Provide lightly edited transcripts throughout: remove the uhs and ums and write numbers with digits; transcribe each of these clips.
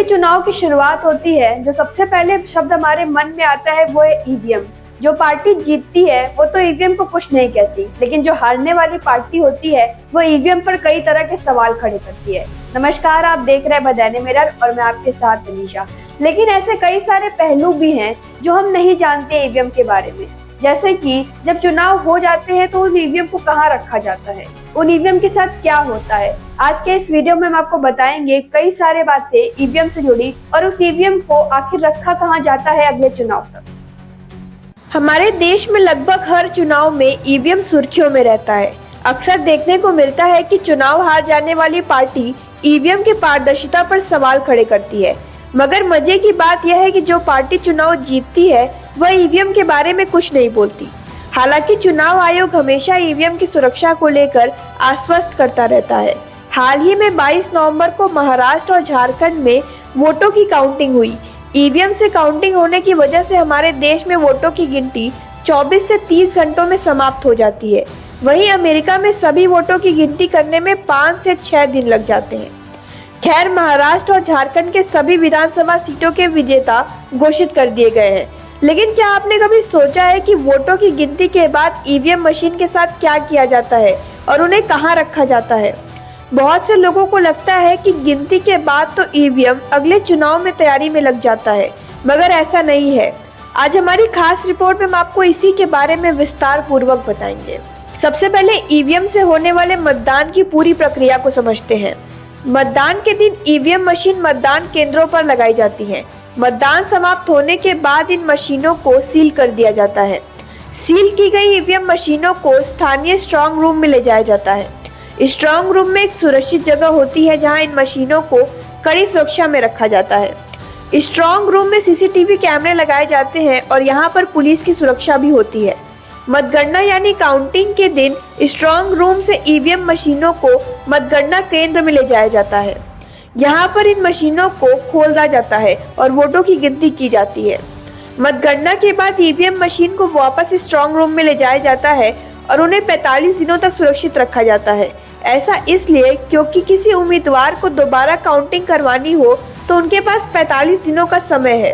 चुनाव की शुरुआत होती है, जो सबसे पहले शब्द हमारे मन में आता है वो है ईवीएम। जो पार्टी जीतती है वो तो ईवीएम को कुछ नहीं कहती, लेकिन जो हारने वाली पार्टी होती है वो ईवीएम पर कई तरह के सवाल खड़े करती है। नमस्कार, आप देख रहे हैं बदाने मिरर और मैं आपके साथ अनीशा। लेकिन ऐसे कई सारे पहलू भी हैं जो हम नहीं जानते ईवीएम के बारे में, जैसे कि जब चुनाव हो जाते हैं तो उन ईवीएम को कहाँ रखा जाता है, उन ईवीएम के साथ क्या होता है। आज के इस वीडियो में हम आपको बताएंगे कई सारे बातें ईवीएम से जुड़ी और उस ईवीएम को आखिर रखा कहाँ जाता है अगले चुनाव तक। हमारे देश में लगभग हर चुनाव में ईवीएम सुर्खियों में रहता है। अक्सर देखने को मिलता है कि चुनाव हार जाने वाली पार्टी ईवीएम की पारदर्शिता पर सवाल खड़े करती है, मगर मजे की बात यह है कि जो पार्टी चुनाव जीतती है वह ईवीएम के बारे में कुछ नहीं बोलती। हालांकि चुनाव आयोग हमेशा ईवीएम की सुरक्षा को लेकर आश्वस्त करता रहता है। हाल ही में 22 नवंबर को महाराष्ट्र और झारखंड में वोटों की काउंटिंग हुई। ईवीएम से काउंटिंग होने की वजह से हमारे देश में वोटों की गिनती 24 से 30 घंटों में समाप्त हो जाती है। वहीं अमेरिका में सभी वोटों की गिनती करने में 5 से 6 दिन लग जाते हैं। खैर, महाराष्ट्र और झारखंड के सभी विधानसभा सीटों के विजेता घोषित कर दिए गए हैं। लेकिन क्या आपने कभी सोचा है कि वोटों की गिनती के बाद ईवीएम मशीन के साथ क्या किया जाता है और उन्हें कहां रखा जाता है? बहुत से लोगों को लगता है कि गिनती के बाद तो ईवीएम अगले चुनाव में तैयारी में लग जाता है, मगर ऐसा नहीं है। आज हमारी खास रिपोर्ट में हम आपको इसी के बारे में विस्तार पूर्वक बताएंगे। सबसे पहले ईवीएम से होने वाले मतदान की पूरी प्रक्रिया को समझते हैं। मतदान के दिन ईवीएम मशीन मतदान केंद्रों पर लगाई जाती है। मतदान समाप्त होने के बाद इन मशीनों को सील कर दिया जाता है। सील की गई ईवीएम मशीनों को स्थानीय स्ट्रांग रूम में ले जाया जाता है। स्ट्रांग रूम में एक सुरक्षित जगह होती है जहां इन मशीनों को कड़ी सुरक्षा में रखा जाता है। स्ट्रांग रूम में सीसीटीवी कैमरे लगाए जाते हैं और यहां पर पुलिस की सुरक्षा भी होती है। मतगणना यानी काउंटिंग के दिन स्ट्रांग रूम से ईवीएम मशीनों को मतगणना केंद्र में ले जाया जाता है। यहाँ पर इन मशीनों को खोला जाता है और वोटों की गिनती की जाती है। मतगणना के बाद ईवीएम मशीन को वापस स्ट्रांग रूम में ले जाया जाता है और उन्हें 45 दिनों तक सुरक्षित रखा जाता है। ऐसा इसलिए क्योंकि किसी उम्मीदवार को दोबारा काउंटिंग करवानी हो तो उनके पास 45 दिनों का समय है।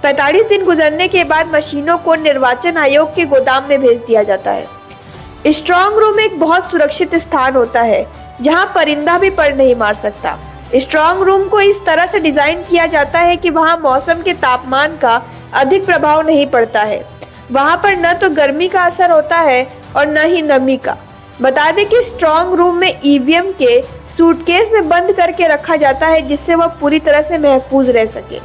45 दिन गुजरने के बाद मशीनों को निर्वाचन आयोग के गोदाम में भेज दिया जाता है। स्ट्रांग रूम एक बहुत सुरक्षित स्थान होता है जहां परिंदा भी पर नहीं मार सकता। स्ट्रांग रूम को इस तरह से डिजाइन किया जाता है कि वहां मौसम के तापमान का अधिक प्रभाव नहीं पड़ता है। वहां पर न तो गर्मी का असर होता है और न ही नमी का। बता दें कि स्ट्रांग रूम में ईवीएम के सूटकेस में बंद करके रखा जाता है जिससे वह पूरी तरह से महफूज रह सके।